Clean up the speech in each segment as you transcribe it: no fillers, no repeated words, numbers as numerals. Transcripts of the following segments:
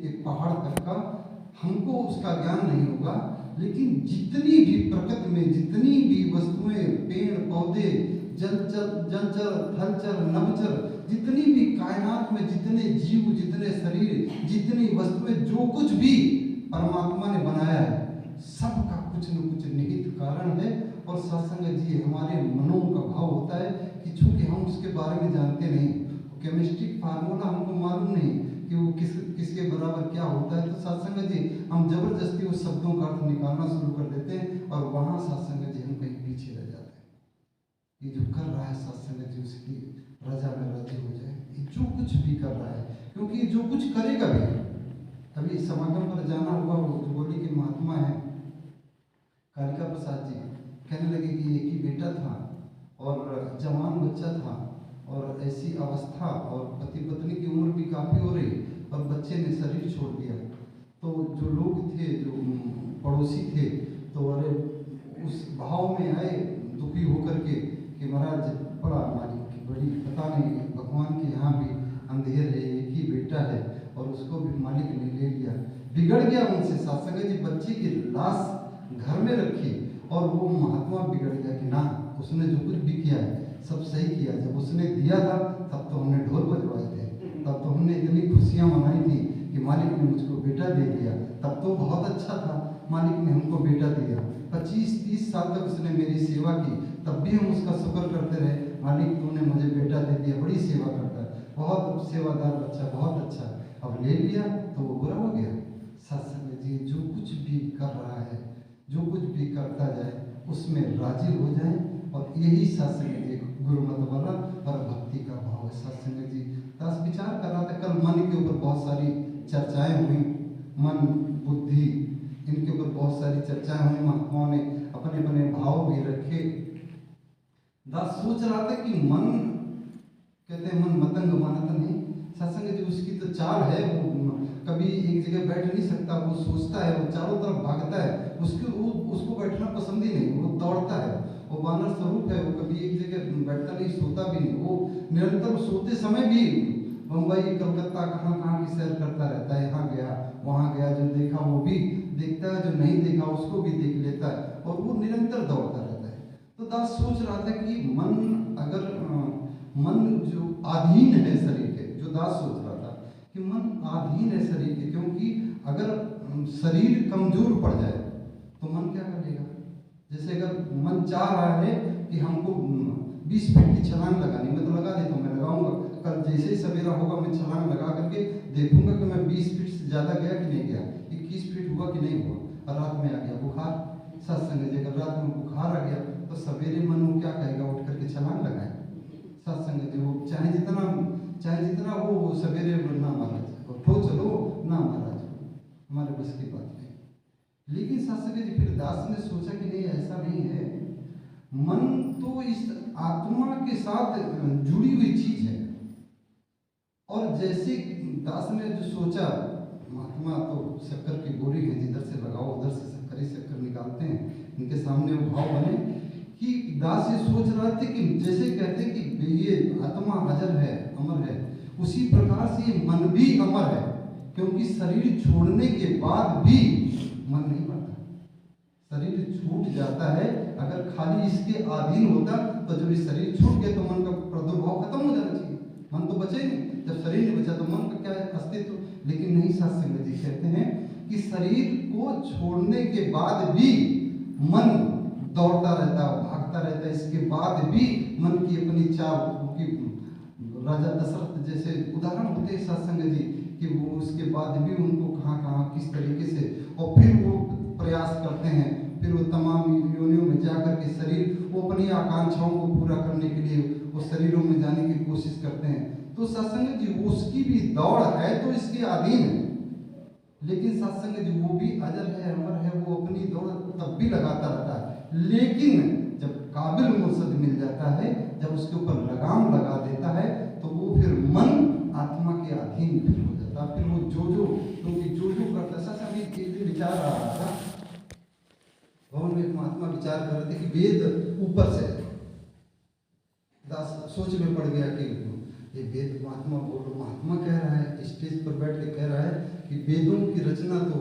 एक पहाड़ तक का हमको उसका ज्ञान नहीं होगा, लेकिन जितनी भी प्रकृति में जितनी भी वस्तुएं, पेड़ पौधे, जलचर, थलचर, नभचर, जितनी भी कायनात में जितने जीव, जितने शरीर, जितनी वस्तुएं, जो कुछ भी परमात्मा ने बनाया है, सबका कुछ न कुछ निहित कारण है। और सत्संग जी हमारे मनों का भाव होता है कि चूंकि हम उसके बारे में जानते नहीं, केमिस्ट्रिक फार्मूला हमको मालूम नहीं कि वो किसके बराबर क्या होता है, तो सत्संग जी हम जबरदस्ती उस शब्दों का अर्थ निकालना शुरू कर देते हैं और वहाँ सत्संग जी हम कहीं पीछे रह जाते हैं। ये जो कर रहा है सत्संग जी, उसकी रजा में राजी हो जाए, ये जो कुछ भी कर रहा है, क्योंकि जो कुछ करेगा भी। अभी समागम पर जाना हुआ, वो बोली के महात्मा है कालिका प्रसाद जी, कहने लगे कि एक ही बेटा था और जवान बच्चा था और ऐसी अवस्था, और पति पत्नी की उम्र भी काफ़ी हो रही और बच्चे ने शरीर छोड़ दिया। तो जो लोग थे, जो पड़ोसी थे, तो अरे उस भाव में आए दुखी होकर के कि महाराज बड़ा मालिक की बड़ी, पता नहीं भगवान के यहाँ भी अंधेर है, एक ही बेटा है और उसको भी मालिक ने ले लिया। बिगड़ गया उनसे सत्संग जी, बच्चे की लाश घर में रखी और वो महात्मा बिगड़ गया कि ना, उसने जो कुछ भी किया है सब सही किया। जब उसने दिया था तब तो हमने ढोल बजवाए थे, तब तो हमने इतनी खुशियां मनाई थी कि मालिक ने मुझको बेटा दे दिया, तब तो बहुत अच्छा था, मालिक ने हमको बेटा दिया। 25-30 साल तक उसने मेरी सेवा की, तब भी हम उसका शुक्र करते रहे, मालिक तूने मुझे बेटा दे दिया, बड़ी सेवा करता है, बहुत सेवादार बच्चा, बहुत अच्छा। अब ले लिया तो वो बुरा हो गया। सत्संग जी जो कुछ भी कर रहा है, जो कुछ भी करता जाए उसमें राजी हो जाए, और यही सत्संग जी गुरुमत वाला और भक्ति का भाव है। सत्संग जी दस विचार कर रहा था कल, मन के ऊपर बहुत सारी चर्चाएं हुई, मन बुद्धि इनके ऊपर बहुत सारी चर्चाएं हुई, महात्माओं ने अपने अपने भाव भी रखे। दास सोच रहा था कि मन, कहते हैं मन मतंग मानता नहीं, सत्संग जी उसकी तो चाल है, वो कभी एक जगह बैठ नहीं सकता, वो सोचता है, वो चारों तरफ भागता है, उसको बैठना पसंद ही नहीं, वो दौड़ता है, वो वानर स्वरूप है, वो कभी एक जगह बैठता नहीं, सोता भी नहीं, वो निरंतर सोते समय भी बम्बई, कलकत्ता, कहाँ कहाँ की सैर करता रहता है, यहाँ गया वहाँ गया, जो देखा वो भी देखता है, जो नहीं देखा उसको भी देख लेता है, और वो निरंतर दौड़ता रहता है। तो दास सोच रहा था कि मन, अगर मन जो अधीन है शरीर के, जो दास सोच रहा था कि मन अधीन है शरीर के, क्योंकि अगर शरीर कमजोर पड़ जाए तो मन क्या करेगा। जैसे अगर मन चाह रहा है कि हमको 20 फीट की छलांग लगानी, मैं तो लगा देता हूँ, मैं लगाऊंगा, कल जैसे ही सवेरा होगा मैं छलांग लगा करके देखूंगा कि मैं 20 फीट से ज़्यादा गया कि नहीं गया, 21 फीट हुआ कि नहीं हुआ, और रात में आ गया बुखार। सत्संग जी अगर रात में बुखार आ गया तो सवेरे मन वो क्या कहेगा, उठ करके छलांग लगाए। सत्संग जी वो चाहे जितना वो सवेरे ना महाराज उठो चलो, ना महाराज हमारे बस की बात नहीं। लेकिन सत्संग जी फिर दास ने सोचा कि नहीं, ऐसा नहीं है, मन तो इस आत्मा के साथ जुड़ी हुई चीज है। और जैसे दास ने जो सोचा, महात्मा तो शक्कर की गोली है, जिधर से लगाओ उधर से शक्कर ही शक्कर निकालते हैं, इनके सामने वो भाव बने कि दास ये सोच रहा थे कि जैसे कहते हैं कि ये आत्मा अजर है, अमर है, उसी प्रकार से ये मन भी अमर है, क्योंकि शरीर छोड़ने के बाद भी मन नहीं मरता। शरीर छूट जाता है, अगर खाली इसके अधीन होता तो जब ये शरीर छूट गया तो मन का प्रादुर्भाव खत्म हो जाना चाहिए, मन तो बचे नहीं, जब शरीर नहीं बचा तो मन का क्या अस्तित्व। लेकिन नहीं, सत्संग जी कहते हैं कि शरीर को छोड़ने के बाद भी मन दौड़ता रहता है, भागता रहता है, इसके बाद भी मन की अपनी चाल की, राजा दशरथ जैसे उदाहरण होते हैं सत्संग जी, कि वो उसके बाद भी उनको कहाँ कहाँ किस तरीके से, और फिर वो प्रयास करते हैं, फिर वो तमाम योनियों में जाकर के शरीर, वो अपनी आकांक्षाओं को पूरा करने के लिए वो शरीरों में जाने की कोशिश करते हैं। तो सत्संग जी उसकी भी दौड़ है तो इसके अधीन है, लेकिन सत्संग जी वो भी अजर है, अमर है, वो अपनी दौड़ तब भी लगाता रहता है। लेकिन जब काबिल मुर्शद मिल जाता है, जब उसके ऊपर लगाम लगा देता है, तो वो फिर मन आत्मा के अधीन फिर हो जाता है, फिर वो क्योंकि जो करता है। सत्संग जी विचार आ रहा था, भवन में एक महात्मा विचार कर रहे थे कि वेद ऊपर से, दास सोच में पड़ गया कि ये वेद महात्मा बोलो, महात्मा कह रहा है, स्टेज पर बैठ के कह रहा है कि वेदों की रचना तो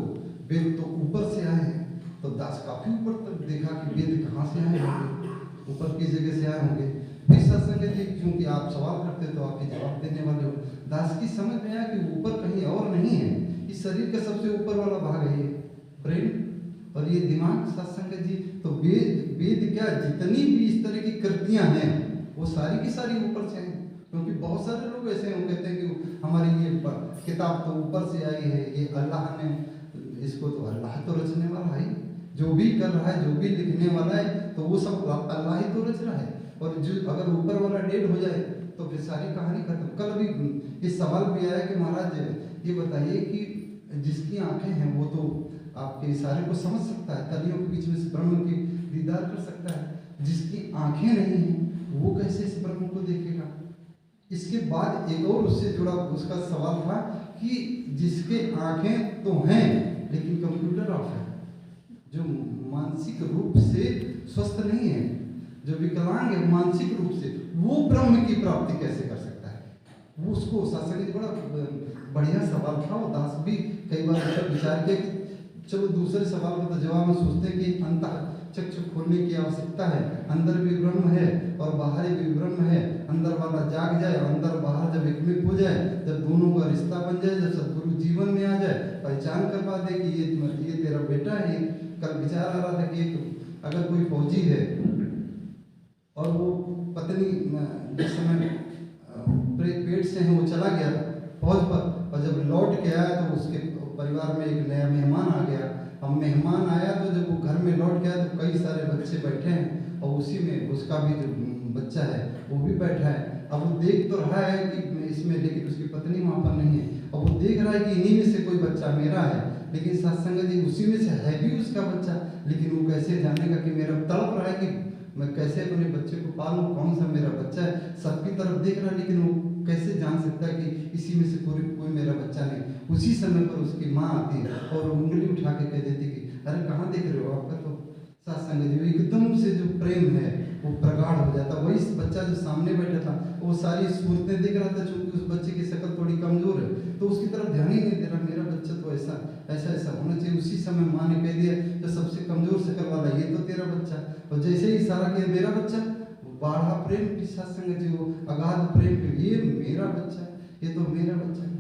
वेद तो ऊपर से आए हैं। तो दास काफी ऊपर तक देखा कि वेद कहाँ से आए होंगे, ऊपर की जगह से आए होंगे। फिर सत्संग जी क्योंकि आप सवाल करते तो आपके जवाब देने वाले हो। दास की समझ में आया कि ऊपर कहीं और नहीं है, इस शरीर का सबसे ऊपर वाला भाग है ये ब्रेन और ये दिमाग। सत्संग जी तो वेद क्या, जितनी भी इस तरह की कृतियां हैं वो सारी की सारी ऊपर से हैं। क्योंकि बहुत सारे लोग ऐसे हैं, वो कहते हैं कि हमारी ये किताब तो ऊपर से आई है, ये अल्लाह ने, इसको तो अल्लाह तो रचने वाला है, जो भी कर रहा है, जो भी लिखने वाला है, तो वो सब अल्लाह ही तो रच रहा है। और जो अगर ऊपर वाला डेड हो जाए तो फिर सारी कहानी खत्म। कल भी इस सवाल भी आया कि महाराज ये बताइए कि जिसकी आंखें हैं वो तो आपके इशारे को समझ सकता है, कलियों के बीच में से ब्रह्म की दीदार कर सकता है, जिसकी आंखें नहीं हैं वो कैसे इस ब्रह्म को देखेगा। इसके बाद एक और उससे जुड़ा उसका सवाल था कि जिसके आंखें तो हैं लेकिन कंप्यूटर ऑफ है, जो मानसिक रूप से स्वस्थ नहीं है, जो विकलांग है मानसिक रूप से, वो ब्रह्म की प्राप्ति कैसे कर सकता है। वो उसको सत्संग बड़ा बढ़िया सवाल था। वो दास भी कई बार उस पर विचार किया कि चलो दूसरे सवाल का तो जवाब में सोचते हैं कि अंत चक्षु खोलने की आवश्यकता है, अंदर भी ब्रह्म है और बाहर भी ब्रह्म है। अंदर वाला जाग जाए, अंदर बाहर जब एकमिक हो जाए, जब दोनों का रिश्ता बन जाए, जब सदगुरु जीवन में आ जाए, पहचान करवा दे कि ये तेरा बेटा है। कल विचार आ रहा था कि अगर कोई फौजी है और वो पत्नी जिस समय पेट से है वो चला गया फौज पर, और जब लौट के आया तो उसके परिवार में एक नया मेहमान आ गया। अब मेहमान आया तो जब वो घर में लौट गया तो कई सारे बच्चे बैठे हैं और उसी में उसका भी जो बच्चा है वो भी बैठा है। अब वो देख तो रहा है कि इसमें, लेकिन उसकी पत्नी वहाँ पर नहीं है। अब वो देख रहा है कि इन्हीं में से कोई बच्चा मेरा है, लेकिन सत्संग जी उसी में से है भी उसका बच्चा, लेकिन वो कैसे जानेगा कि मेरा तड़प रहा है कि मैं कैसे अपने बच्चे को पालूं, कौन सा मेरा बच्चा है। सबकी तरफ देख रहा है लेकिन वो कैसे जान सकता है कि इसी में से कोई मेरा बच्चा नहीं। उसी समय पर उसकी माँ आती है और उंगली उठा के कह देती कि अरे कहाँ देख रहे हो, आपका तो सत्संग जी। एकदम से जो प्रेम है वो प्रगाढ़ हो जाता। वही बच्चा जो सामने बैठा था वो सारी सूरतें देख रहा था, चूंकि उस बच्चे की शक्ल थोड़ी कमजोर है तो उसकी तरफ ध्यान ही नहीं दे रहा, मेरा बच्चा तो ऐसा ऐसा ऐसा होना चाहिए। उसी समय माँ ने कह दिया जो सबसे कमजोर शक्ल वाला ये तो तेरा बच्चा, और जैसे ही इशारा किया मेरा बच्चा, बाढ़ा प्रेम की सत्संग जी, वो अगाध प्रेम की, ये मेरा बच्चा है, ये तो मेरा बच्चा है।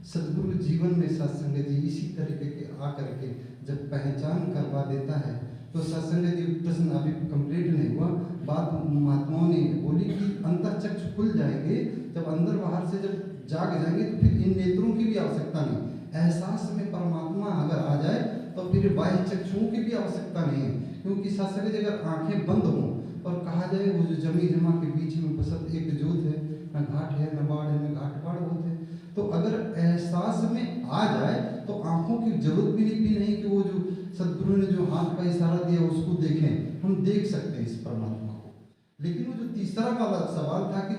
सदगुरु जीवन में सत्संग जी इसी तरीके के आकर के जब पहचान करवा देता है तो सत्संग जी प्रश्न अभी कंप्लीट नहीं हुआ। बात महात्माओं ने बोली कि अंतःचक्षु खुल जाएंगे, जब अंदर बाहर से जब जाग जाएंगे तो फिर इन नेत्रों की भी आवश्यकता नहीं। एहसास में परमात्मा अगर आ जाए तो फिर बाह्य चक्षुओं की भी आवश्यकता नहीं है। क्योंकि सत्संग जी अगर आंखें बंद हों और कहा जाए वो जो जमी जमा के बीच में बसत एक जोत है, न घाट है न बाढ़ है न घाट बाढ़ होते, तो अगर एहसास में आ जाए तो आंखों की जरूरत भी नहीं कि वो जो सदगुरु ने जो हाथ का इशारा दिया उसको देखें, हम देख सकते हैं इस परमात्मा को। लेकिन वो जो तीसरा वाला सवाल था कि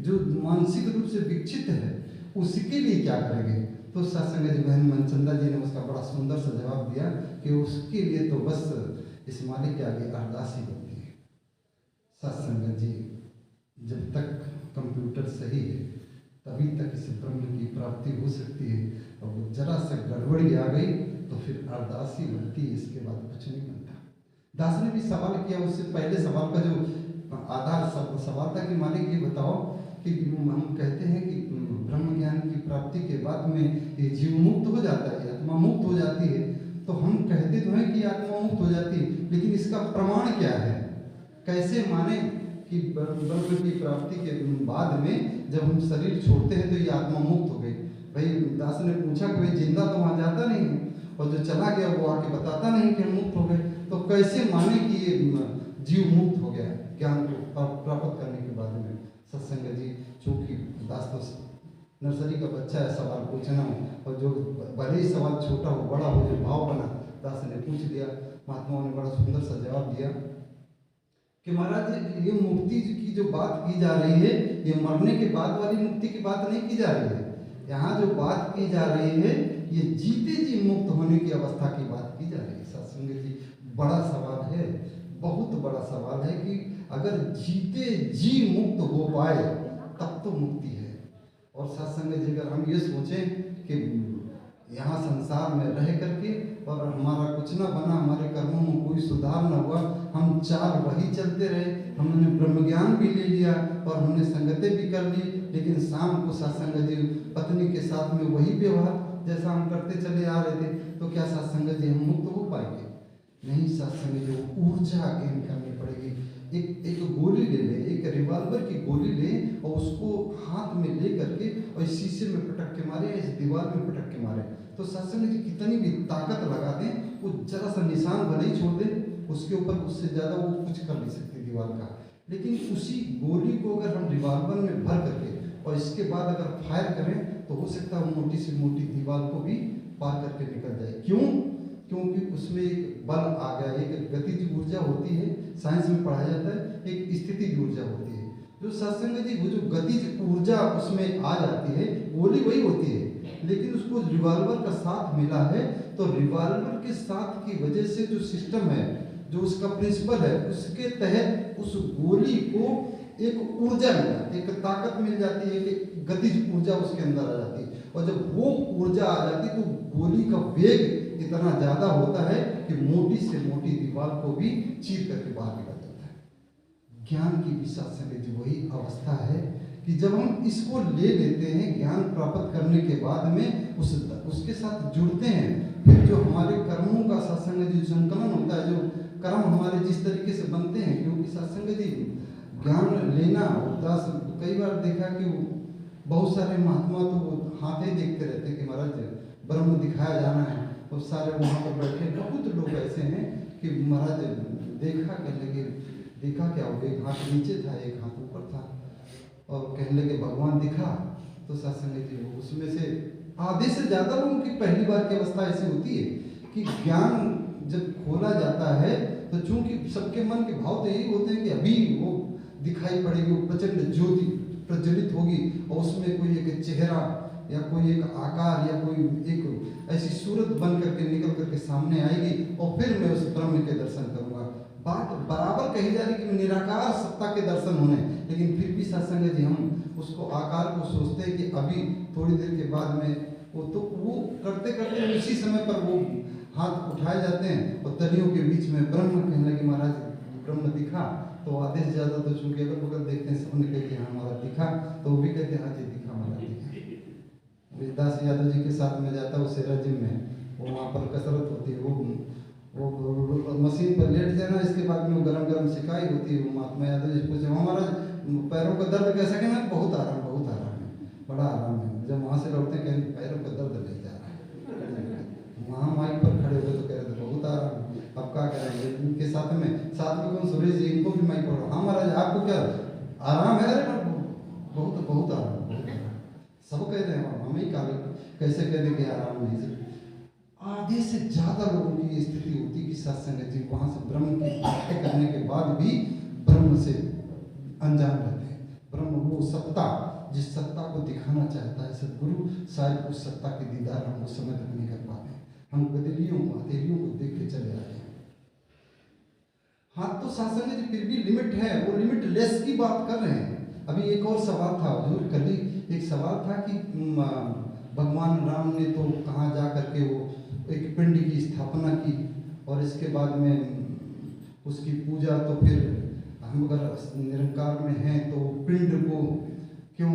जो मानसिक रूप से विकसित है उसके लिए क्या करेंगे, तो सत्संग जी बहन मनचंदा जी ने उसका बड़ा सुंदर सा जवाब दिया कि उसके लिए तो बस इस मालिक के आगे अरदास ही बनती है। सत्संग जी जब तक कंप्यूटर सही है तभी तक इस ब्रह्म की प्राप्ति हो सकती है, और वो जरा सा गड़बड़ी आ गई तो फिर अरदास ही बनती है, इसके बाद कुछ नहीं बनता। दास ने भी सवाल किया, उससे पहले सवाल का जो आधार सवाल था कि मालिक ये बताओ कि हम कहते हैं कि ब्रह्म ज्ञान की प्राप्ति के बाद में ये जीव मुक्त हो जाता है, आत्मा मुक्त हो जाती है, तो हम कहते तो हैं कि आत्मा मुक्त हो जाती है, लेकिन इसका प्रमाण क्या है, कैसे माने कि ब्रह्म की प्राप्ति के बाद में जब हम शरीर छोड़ते हैं तो ये आत्मा मुक्त हो गई। भाई दास ने पूछा कि भाई जिंदा तो वहाँ जाता नहीं है और जो चला गया वो आके बताता नहीं कि हम मुक्त हो गए, तो कैसे माने कि ये जीव मुक्त हो गया ज्ञान को प्राप्त करने के बाद में। सत्संग जी चूँकि दास तो नर्सरी का बच्चा है, सवाल पूछना हो और जो भले ही सवाल छोटा हो बड़ा हो, जो भाव बना दास ने पूछ दिया। महात्माओं ने बड़ा सुंदर सा जवाब दिया कि महाराज ये मुक्ति की जो बात की जा रही है ये मरने के बाद वाली मुक्ति की बात नहीं की जा रही है। यहाँ जो बात की जा रही है ये जीते जी मुक्त होने की अवस्था की बात की जा रही है। सत्संग जी बड़ा सवाल है, बहुत बड़ा सवाल है कि अगर जीते जी मुक्त हो पाए तब तो मुक्ति है। और सत्संग जी अगर हम ये सोचें कि संसार में रह करके और हमारा कुछ ना बना, हमारे कर्मों में कोई सुधार न हुआ, हम चाल वही चलते रहे, हमने ब्रह्म ज्ञान भी ले लिया और हमने संगतें भी कर ली, लेकिन शाम को सत्संग जी पत्नी के साथ में वही व्यवहार जैसा हम करते चले आ रहे थे, तो क्या सत्संग जी हम मुक्त हो पाएंगे? नहीं, सत्संग जी ऊर्जा गेन करनी पड़ेगी। एक गोली ले ले, एक रिवॉल्वर की गोली ले और उसको हाथ में ले करके और इस शीशे में पटक के मारे, इस दीवार में पटक के मारे, तो सत्संग जी कितनी भी ताकत लगा दें, वो जरा सा निशान भले ही छोड़ दे उसके ऊपर, उससे ज़्यादा वो कुछ कर नहीं सकती दीवार का। लेकिन उसी गोली को अगर हम रिवॉल्वर में भर करके और इसके बाद अगर फायर करें तो हो सकता है वो मोटी से मोटी दीवार को भी पार करके निकल जाए। क्यों? क्योंकि उसमें एक बल आ गया, एक गतिज ऊर्जा होती है, साइंस में पढ़ाया जाता है, एक स्थितिज ऊर्जा होती है। जो सत्संग जी वो जो गतिज ऊर्जा उसमें आ जाती है, गोली वही होती है, लेकिन उसको रिवॉल्वर का साथ मिला है, तो रिवॉल्वर के साथ की वजह से जो सिस्टम है, जो उसका प्रिंसिपल है, उसके तहत उस गोली को एक ऊर्जा मिल जाती है, एक ताकत मिल जाती है, एक गतिज ऊर्जा उसके अंदर आ जाती है, और जब वो ऊर्जा आ जाती है तो गोली का वेग इतना ज़्यादा होता है कि मोटी से मोटी दीवार को भी चीर करके बाहर निकल जाता है। ज्ञान की भी सत्संग जी वही अवस्था है कि जब हम इसको ले लेते हैं, ज्ञान प्राप्त करने के बाद में उसके साथ जुड़ते हैं, फिर जो हमारे कर्मों का सत्संग जी संकलन होता है, जो कर्म हमारे जिस तरीके से बनते हैं, क्योंकि सत्संग जी ज्ञान लेना उदास, कई बार देखा कि बहुत सारे महात्मा तो वो हाथ ही देखते रहते कि महाराज ब्रह्म दिखाया जाना है, और सारे वहाँ पर बैठे बहुत लोग ऐसे हैं कि महाराज देखा, कहने लगे देखा क्या हो, एक हाथ नीचे था, एक हाथ ऊपर था, और कहने लगे भगवान दिखा। तो सत्संग जी उसमें से आधे से ज़्यादा लोगों की पहली बार की अवस्था ऐसी होती है कि ज्ञान जब खोला जाता है तो चूंकि सबके मन के भाव तो यही होते हैं कि अभी वो दिखाई पड़ेगी, वो प्रचंड ज्योति प्रज्वलित होगी और उसमें कोई एक चेहरा या कोई एक आकार या कोई एक ऐसी सूरत बन करके निकल करके सामने आएगी और फिर मैं उस ब्रह्म के दर्शन करूंगा। बात बराबर कही जा रही कि निराकार सत्ता के दर्शन होने, लेकिन फिर भी सत्संग जी हम उसको आकार को सोचते हैं कि अभी थोड़ी देर के बाद में वो करते करते उसी समय पर वो हाथ उठाए जाते हैं और तलियों के बीच में ब्रह्म, कहने लगे महाराज ब्रह्म दिखा, तो आधे से ज़्यादा तो चूंकि अगर बगल देखते हैं सबने कहते हैं हमारा दिखा, तो वो भी कहते हैं हाँ जी दिखा महाराज दिखा। दास यादव जी के साथ में जाता है उस जिम में, वो वहाँ पर कसरत होती है, वो मशीन पर लेट जाना, इसके बाद में वो गरम गरम सिकाई होती है, वो महात्मा यादव जी पूछे हमारा पैरों का दर्द कैसा, कि मैं बहुत आराम है, बड़ा आराम है। जब वहाँ से लौटते कहें पैरों का दर्द नहीं जा रहा है, वहाँ माइक पर खड़े हुए तो कह रहे थे बहुत आराम। अब क्या करेंगे, इनके साथ में कौन सुरेश जी, इनको भी माइक पढ़ो, हाँ महाराज आपको क्या आराम है? अरे बहुत बहुत आराम, सब कह रहे हैं, हमें ही कैसे कह दें कि आराम नहीं। आधे से ज़्यादा लोगों की ये स्थिति होती है कि सत्संग जी वहाँ से ब्रह्म की बातें करने के बाद भी ब्रह्म से अनजान रहते हैं। ब्रह्म वो सत्ता, जिस सत्ता को दिखाना चाहता है सदगुरु, शायद उस सत्ता के दीदार हम उस समय तक नहीं कर पाते। हम गदलियों को देख के चले आते हैं। हाँ, तो सत्संग जी फिर भी लिमिट है, वो लिमिटलेस की बात कर रहे हैं। अभी एक और सवाल था, जो कभी एक सवाल था कि भगवान राम ने तो कहाँ जा करके वो एक पिंड की स्थापना की और इसके बाद में उसकी पूजा, तो फिर हम अगर निरंकार में हैं तो पिंड को क्यों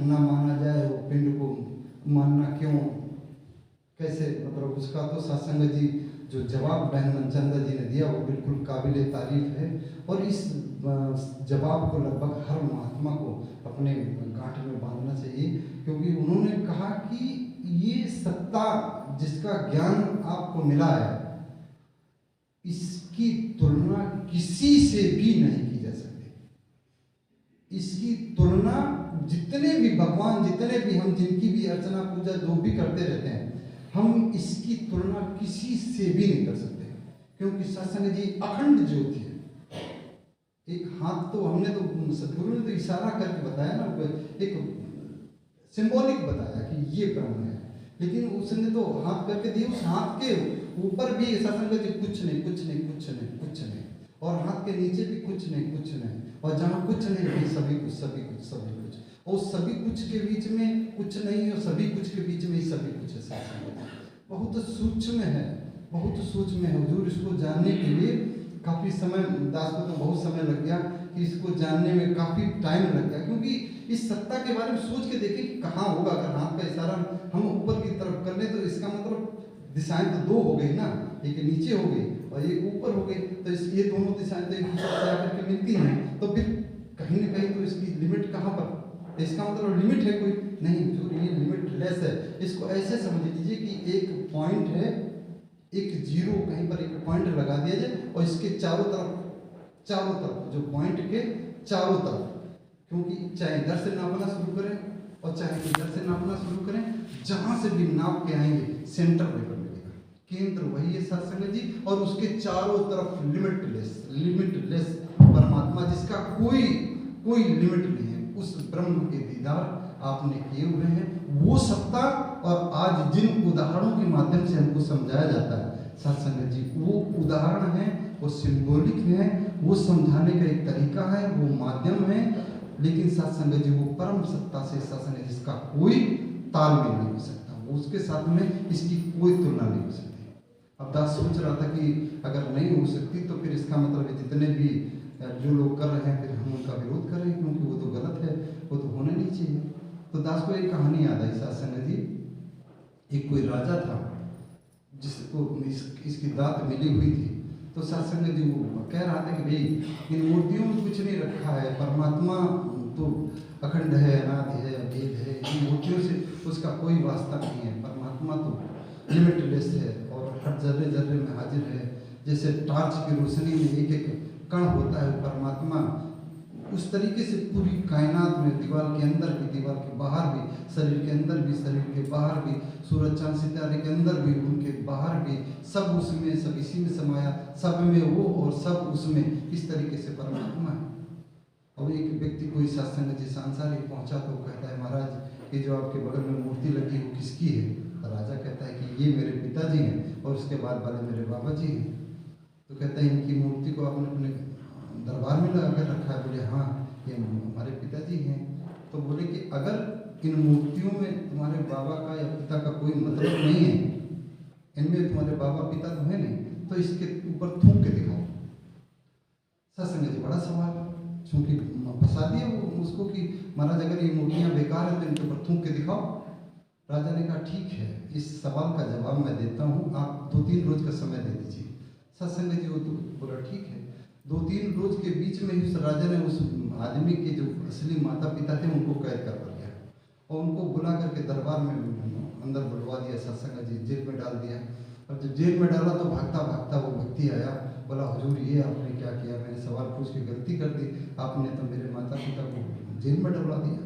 ना माना जाए, वो पिंड को मानना क्यों, कैसे, मतलब उसका तो सत्संग जी जो जवाब बहन चंदा जी ने दिया वो बिल्कुल काबिल तारीफ है। और इस जवाब को लगभग हर महात्मा को अपने गांठ में बांधना चाहिए, क्योंकि उन्होंने कहा कि ये सत्ता जिसका ज्ञान आपको मिला है, इसकी तुलना किसी से भी नहीं की जा सकती। इसकी तुलना जितने भी भगवान, जितने भी हम जिनकी भी अर्चना पूजा जो भी करते रहते हैं, हम इसकी तुलना किसी से भी नहीं कर सकते, क्योंकि सत्संग जी अखंड ज्योति है। एक हाथ तो हमने तो सदगुरु ने तो इशारा करके बताया ना, एक सिंबॉलिक बताया कि ये ब्रह्म है, लेकिन उसने तो हाथ करके दिए, उस हाथ के ऊपर भी सत्संग जी कुछ नहीं, और हाथ के नीचे भी कुछ नहीं, और जहाँ कुछ नहीं भी सभी कुछ, और सभी कुछ के बीच में कुछ नहीं, और सभी कुछ के बीच में ही सभी कुछ है। बहुत सूक्ष्म है, बहुत सूक्ष्म है हुजूर। इसको जानने के लिए काफ़ी समय, दास को तो बहुत समय लग गया कि इसको जानने में काफ़ी टाइम लग गया, क्योंकि इस सत्ता के बारे में सोच के देखें कि कहाँ होगा। अगर हाथ का इशारा हम ऊपर की तरफ कर लें तो इसका मतलब दिशाएं तो दो हो गई ना, एक नीचे हो गई और एक ऊपर हो गई, तो ये दोनों दिशाएं तो एक दूसरे से आकर के मिलती हैं, तो फिर कहीं ना कहीं तो इसकी लिमिट कहाँ पर, इसका मतलब लिमिट है कोई नहीं, जो ये लिमिटलेस है। इसको ऐसे समझ लीजिए कि एक पॉइंट है, एक जीरो कहीं पर एक पॉइंट लगा दिया जाए और इसके चारों तरफ जो पॉइंट के चारों तरफ, क्योंकि चाहे इधर से नापना शुरू करें और चाहे इधर से नापना शुरू करें, जहां से भी नाप के आएंगे सेंटर लेवल मिलेगा, केंद्र वही है सत्संग जी। और उसके चारों तरफ लिमिटलेस परमात्मा, जिसका कोई लिमिट नहीं है, उस ब्रह्म के दीदार आपने किए हुए हैं। वो सत्ता और आज जिन उदाहरणों के माध्यम से हमको समझाया जाता है सत्संग जी, वो उदाहरण है, वो सिंबॉलिक है, वो समझाने का एक तरीका है, वो माध्यम है, लेकिन सत्संग जी वो परम सत्ता से सत्संग जिसका कोई तालमेल नहीं हो सकता, वो उसके साथ में इसकी कोई तुलना नहीं हो सकती। अब दास सोच रहा था कि अगर नहीं हो सकती तो फिर इसका मतलब जितने भी जो लोग कर रहे हैं फिर हम उनका विरोध कर रहे हैं, क्योंकि वो तो गलत है, वो तो होना नहीं चाहिए। तो दास को एक कहानी याद आई सत्संग जी। एक कोई राजा था जिसको इसकी दात मिली हुई थी, तो सत्संग जी वो कह रहा था कि भाई इन मूर्तियों में कुछ नहीं रखा है, परमात्मा तो अखंड है, अनादि है, अभेद है, इन मूर्तियों से उसका कोई वास्ता नहीं है, परमात्मा तो लिमिटलेस है और हर जर्रे जर्रे में हाजिर है। जैसे टॉर्च की रोशनी में एक एक कण होता है परमात्मा, उस तरीके से पूरी कायनात में दीवार के अंदर भी, दीवार के बाहर भी, शरीर के अंदर भी, शरीर के बाहर भी, सूरज चांद सितारे के अंदर भी, उनके बाहर भी, सब उसमें, सब इसी में समाया, सब में वो और सब उसमें, इस तरीके से परमात्मा है। और एक व्यक्ति कोई सत्संग जी सांसारिक पहुंचा तो कहता है महाराज ये जो आपके बगल में मूर्ति लगी वो किसकी है? राजा कहता है कि ये मेरे पिताजी हैं और उसके बाद वाले मेरे बाबा जी हैं। तो कहता है इनकी मूर्ति को आपने अपने दरबार में लगा कर रखा है? बोले हाँ ये हमारे पिताजी हैं। तो बोले कि अगर इन मूर्तियों में तुम्हारे बाबा का या पिता का कोई मतलब नहीं है, इनमें तुम्हारे बाबा पिता तो है नहीं, तो इसके ऊपर थूक के दिखाओ। सत्संग जी बड़ा सवाल, चूंकि फंसा दिया वो उसको कि महाराज अगर ये मूर्तियाँ बेकार है तो इनके ऊपर थूक के दिखाओ। राजा ने कहा ठीक है, इस सवाल का जवाब मैं देता हूँ, आप 2-3 रोज का समय दे दीजिए। सत्संग जी वो तो बोला ठीक है। 2-3 रोज के बीच में ही उस राजा ने उस आदमी के जो असली माता पिता थे उनको कैद कर लिया और उनको बुला करके दरबार में अंदर बुलवा दिया। सत्संग जी जेल में डाल दिया। और जब जेल में डाला तो भागता भागता वो व्यक्ति आया, बोला हुजूर ये आपने क्या किया? मैंने सवाल पूछ के गलती कर दी, आपने तो मेरे माता पिता को जेल में डलवा दिया।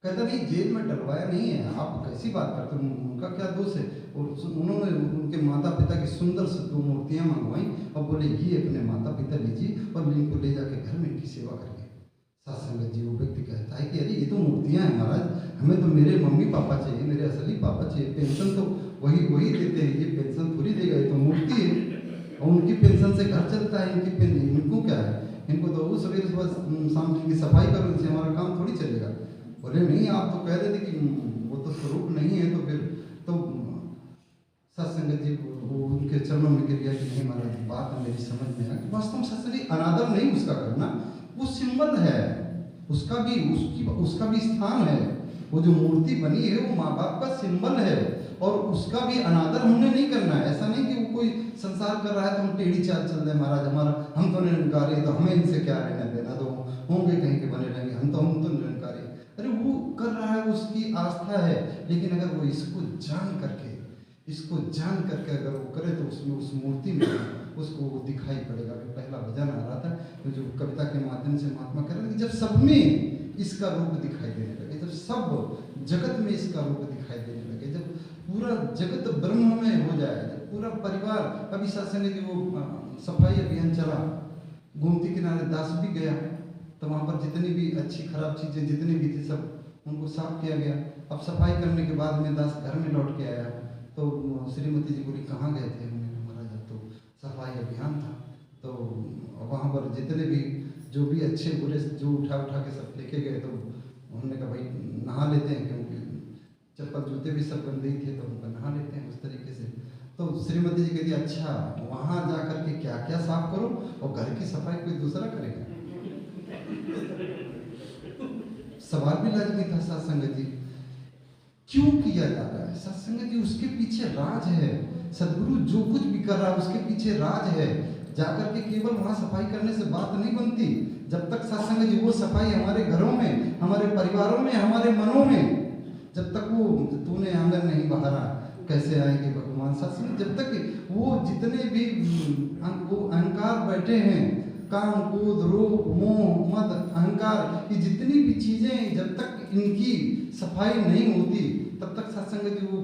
कहता नहीं जेल में डलवाया नहीं है, आप कैसी बात करते हो, उनका क्या दोष है? और उन्होंने उनके माता पिता की सुंदर से 2 मूर्तियाँ मंगवाई और बोले ये अपने माता पिता लीजिए और इनको ले जाके घर में इनकी सेवा करिए। सत्संग जी वो व्यक्ति कहता है कि अरे ये तो मूर्तियाँ हैं महाराज, हमें तो मेरे मम्मी पापा चाहिए, मेरे असली पापा चाहिए, पेंशन तो वही देते हैं, ये पेंशन थोड़ी देगा, ये तो मूर्ति है और उनकी पेंशन से घर चलता है, इनकी पेंशन इनको क्या है? इनको तो वो सवेरे सुबह शाम की सफाई करो, इनसे हमारा काम थोड़ी चलेगा। बोले नहीं आप तो कह रहे थे कि वो तो स्वरूप नहीं है। तो फिर तो सत्संग जी वो उनके चरणों में गिर गया कि नहीं महाराज बात मेरी समझ में है। वास्तव में सत्संग अनादर नहीं उसका करना, वो सिंबल है, उसका भी स्थान है। वो जो मूर्ति बनी है वो माँ बाप का सिंबल है और उसका भी अनादर हमने नहीं करना है। ऐसा नहीं कि वो कोई संसार कर रहा है तो हम टेढ़ी चाल चल रहे महाराज, हमारा हम तो निरंकारी तो हमें इनसे क्या लेना देना, तो होंगे कहीं के बने रहेंगे, हम तो निरंकारी। अरे वो कर रहा है, उसकी आस्था है, लेकिन अगर वो इसको जान करके अगर वो करे तो उसमें उस मूर्ति में उसको वो दिखाई पड़ेगा। पहला भजन आ रहा था जो कविता के माध्यम से महात्मा कह रहे थे, जब सब में इसका रूप दिखाई देने लगे, जब सब जगत में इसका रूप दिखाई देने लगे, जब पूरा जगत ब्रह्म में हो जाए, जब पूरा परिवार। अभी सत्संग जी वो सफाई अभियान चला, गोमती किनारे दास भी गया तो वहाँ पर जितनी भी अच्छी खराब चीज़ें जितनी भी थी सब उनको साफ किया गया। अब सफाई करने के बाद में दास घर में लौट के आया तो श्रीमती जी बोली कहाँ गए थे? हमने महाराज तो सफाई अभियान था। तो वहाँ पर जितने भी जो भी अच्छे बुरे जो उठा के सब लेके गए, तो उन्होंने कहा भाई नहा लेते हैं, क्योंकि चप्पल जूते भी सब गंदे ही थे, तो हम नहा लेते हैं उस तरीके से। तो श्रीमती जी कहती अच्छा वहाँ जा कर के क्या क्या साफ करो, और घर की सफाई कोई दूसरा करेगा। सवाल भी लाजमी था सत्संग जी, क्यों किया जा रहा है सत्संग जी? उसके पीछे राज है। सदगुरु जो कुछ भी कर रहा है उसके पीछे राज है। जाकर के केवल वहां सफाई करने से बात नहीं बनती। जब तक सत्संग जी वो सफाई हमारे घरों में, हमारे परिवारों में, हमारे मनों में, जब तक वो तूने आंगन नहीं बहारा कैसे आएंगे भगवान। सत्संग जब तक वो जितने भी वो अहंकार बैठे हैं, काम क्रोध रोग मोह मद अहंकार, ये जितनी भी चीजें जब तक इनकी सफाई नहीं होती तब तक सत्संग जी वो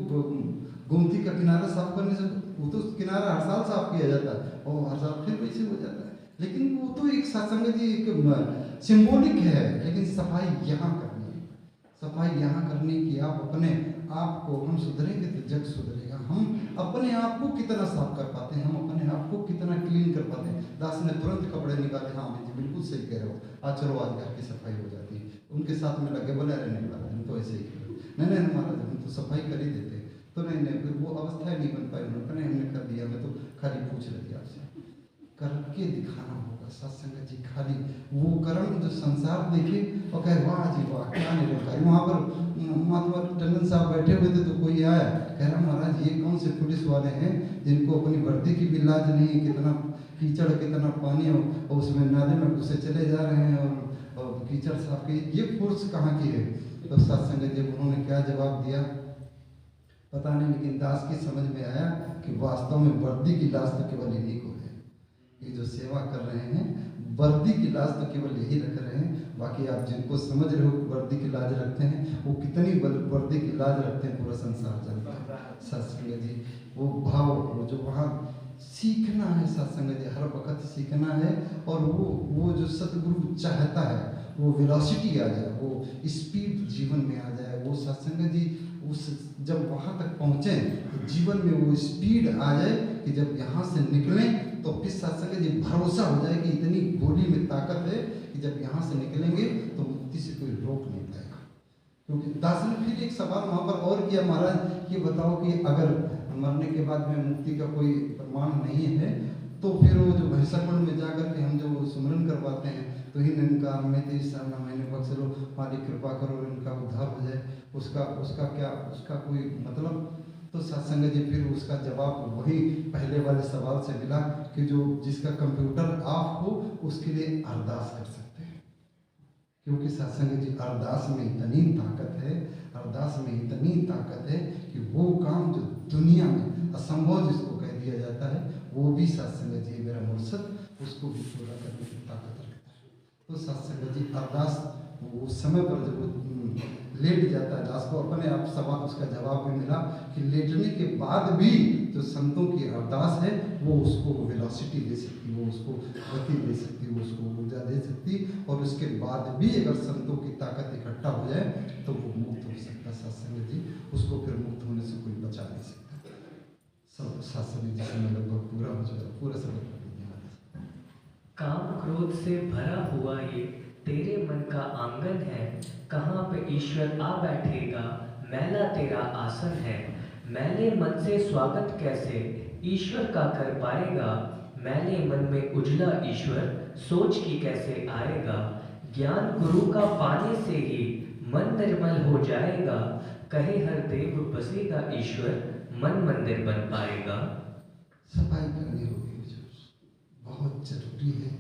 गोमती का किनारा साफ करने से, वो तो किनारा हर साल साफ किया जाता है और हर साल फिर वैसे हो जाता है, लेकिन वो तो एक सत्संग जी एक सिंबॉलिक है। लेकिन सफाई यहाँ करनी है, सफाई यहाँ करनी की आप अपने आप को, हम सुधरेंगे तो जग सुधरेगा। हम अपने आप को कितना साफ कर पाते हैं, हम अपने आप को कितना क्लीन कर पाते हैं। दास ने तुरंत कपड़े निकाले, हाँ जी बिल्कुल सही कह रहे हो, आज चलो आज घर की सफाई हो जाती है। उनके साथ में लगे, बोले अरे नहीं महाराज हम तो ऐसे ही नहीं नहीं महाराज हम तो सफाई कर ही देते। तो नहीं फिर वो अवस्था नहीं बन पाई। उन्होंने हमने कर दिया, मैं तो खाली पूछ रही आपसे, करके दिखाना होगा सत्संग जी। खाली वो कर्म जो संसार देखे और कहे वाह जी वाह क्या निरंकारी। वहाँ पर महात्मा टंडन साहब बैठे हुए थे, तो कोई आया कह रहा महाराज ये कौन से पुलिस वाले हैं जिनको अपनी वर्दी की भी लाज नहीं, कितना कीचड़ कितना पानी और उसमें नाले में घुसे चले जा रहे हैं और कीचड़ साफ की, ये फोर्स कहाँ की है। तो सत्संग जी उन्होंने क्या जवाब दिया पता नहीं, लेकिन दास की समझ में आया कि वास्तव में वर्दी की लाज तो केवल इन्हीं को है। ये जो सेवा कर रहे हैं वर्दी की लाज तो केवल यही रख रहे हैं। बाकी आप जिनको समझ रहे हो वर्दी की लाज रखते हैं, वो कितनी वर्दी की लाज रखते हैं पूरा संसार जानता है। सत्संग जी वो भाव, वो जो वहाँ सीखना है सत्संग जी, हर वक्त सीखना है। और वो जो सतगुरु चाहता है वो वेलोसिटी आ जाए, वो स्पीड जीवन में आ जाए। वो सत्संग जी उस जब वहाँ तक पहुँचे तो जीवन में वो स्पीड आ जाए कि जब यहाँ से निकलें तो फिर सत्संग जी भरोसा हो जाए कि इतनी गोली में ताकत है कि जब यहाँ से निकलेंगे तो मुक्ति से कोई रोक नहीं पाएगा। क्योंकि दास ने फिर एक सवाल वहाँ पर और किया, महाराज ये बताओ कि अगर मरने के बाद में मुक्ति का कोई प्रमाण नहीं है तो फिर वो जो भैंसाकुंड में जाकर के हम जो सुमरन करवाते हैं तो ही निरंकार में तेज सामना मैंने बख्श लो, मालिक कृपा करो इनका उद्धार हो जाए, उसका क्या, उसका कोई मतलब। तो सत्संग जी फिर उसका जवाब वही पहले वाले सवाल से मिला कि जो जिसका कंप्यूटर ऑफ हो उसके लिए अरदास कर सकते हैं। क्योंकि सत्संग जी अरदास में इतनी ताकत है, अरदास में इतनी ताकत है कि वो काम जो दुनिया में असंभव जिसको कह दिया जाता है वो भी सत्संग जी मेरा मुर्शद उसको भी पूरा करने की ताकत रखता है। तो सत्संग जी अरदास वो समय पर जब लेट जाता है दास को अपने आप सवाल उसका जवाब भी मिला कि लेटने के बाद भी जो संतों की अरदास है वो उसको वेलोसिटी दे सकती, वो उसको गति दे सकती, वो उसको ऊर्जा दे सकती। और उसके बाद भी अगर संतों की ताकत इकट्ठा हो जाए तो वो मुक्त हो सकता। सत्संग जी उसको फिर मुक्त होने से कोई बचा नहीं सकता। सब सत्संग जी से लगभग पूरा हो चुका, पूरा सब। काम क्रोध से भरा हुआ ये तेरे मन का आंगन है, कहाँ पे ईश्वर आ बैठेगा, मैला तेरा आसन है। मैले मन से स्वागत कैसे ईश्वर का कर पाएगा, मैले मन में उजला ईश्वर सोच की कैसे आएगा। ज्ञान गुरु का पाने से ही मन निर्मल हो जाएगा, कहे हर देव बसेगा ईश्वर, मन मंदिर बन पाएगा। सफाई करनी होगी, बहुत जरूरी है।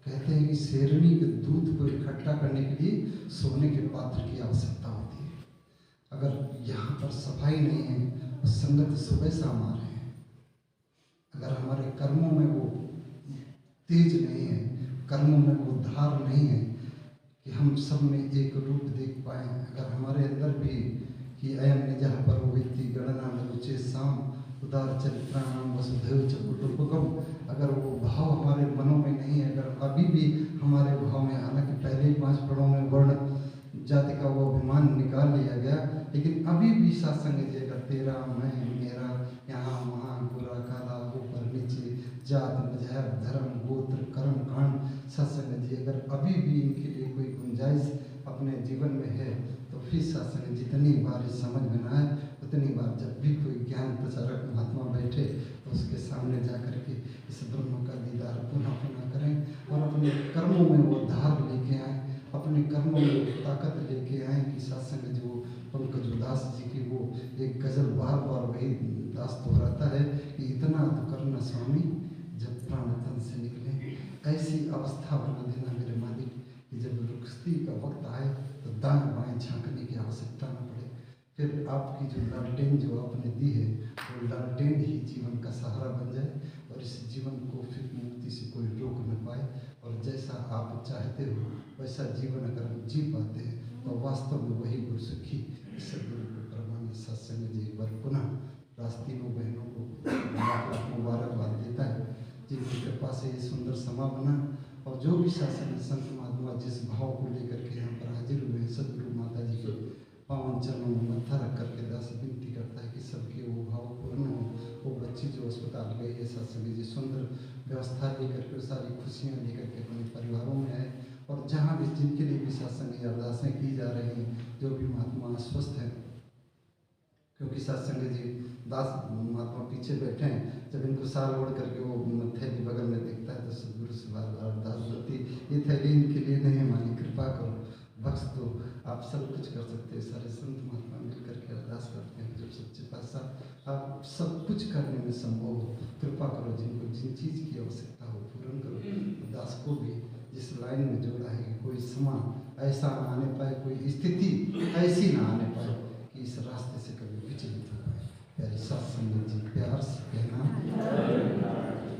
कहते हैं कि शेरनी के दूध को इकट्ठा करने के लिए सोने के पात्र की आवश्यकता होती है। अगर यहाँ पर सफाई नहीं है तो संगत सुबह शाम आ रहे हैं। अगर हमारे कर्मों में वो तेज नहीं है, कर्मों में वो धार नहीं है कि हम सब में एक रूप देख पाए, अगर हमारे अंदर भी कि अयम निजः परो वेत्ति गणना में रुचे साम उदार चरित्राणाम वसुधैव च कुटुम्बकम, अगर वो भाव हमारे मनों में नहीं है, अगर अभी भी हमारे भाव में, हालांकि पहले ही 5 पड़ों में वर्ण जाति का वो अभिमान निकाल लिया गया, लेकिन अभी भी सत्संग जी अगर तेरा मैं मेरा यहाँ वहाँ गोरा काला ऊपर नीचे जात मजहब धर्म गोत्र कर्म कांड, सत्संग जी अगर अभी भी इनके लिए कोई गुंजाइश अपने अपने जीवन में है तो फिर सत्संग जितनी बार इस समझ में ना आए उतनी बार जब भी कोई ज्ञान प्रचारक महात्मा बैठे तो उसके सामने जा कर के इस ब्रह्म का दीदार पुनः पुनः करें और अपने कर्मों में वो धार लेके आए, अपने कर्मों में वो ताकत लेके आए कि सत्संग जो पंकज उदास जी की वो एक गजल बार बार वही दास दोहराता है कि इतना तो करना स्वामी जब प्राण तन से निकले, ऐसी अवस्था बना देना मेरे मालिक कि जब रुखसती का वक्त आए तो दाएं बाएं झांकने की आवश्यकता न पड़े। फिर आपकी जो लालटेन जो आपने दी है वो लालटेन ही जीवन का सहारा बन जाए और इस जीवन को फिर मुक्ति से कोई रोक न पाए और जैसा आप चाहते हो वैसा जीवन अगर हम जी पाते हैं तो वास्तव में वही गुरसुखी सदगुरु को परमानंद सत्संग जी एक बार पुनः रास्तीनों बहनों को मुबारकबाद देता है जिनकी कृपा से ये सुंदर समा बना और जो भी शासन संत महात्मा जिस भाव को लेकर के यहाँ पर हाजिर हुए हैं सदगुरु माता जी के पावन चरणों में मत्था रख करके दास विनती करता है कि सबके वो भाव पूर्ण हो। वो बच्ची जो अस्पताल गई है सत्संग जी सुंदर व्यवस्था लेकर के सारी खुशियाँ लेकर के अपने परिवारों में आए और जहाँ भी जिनके लिए भी सत्संग अरदासें की जा रही हैं जो भी महात्मा स्वस्थ हैं क्योंकि सत्संग जी दास महात्मा पीछे बैठे हैं जब इनको साल ओढ़ करके वो थैली बगल में देखता है तो सदगुरु से बार बार अरदास होती ये थैली इनके लिए नहीं हमारी कृपा करो बख्श दो आप सब कुछ कर सकते हैं। सारे संत महात्मा मिल करके अरदास करते हैं जब सच्चे पातशाह आप सब कुछ करने में संभव हो कृपा करो जिनको जिन चीज़ की आवश्यकता हो पूर्ण करो। दास को भी जिस लाइन में जोड़ा है कि कोई समा ऐसा ना आने पाए कोई स्थिति ऐसी ना आने पाए कि इस रास्ते से कभी विचलित हो पाए। प्यारे सत्संग जी प्यार से कहना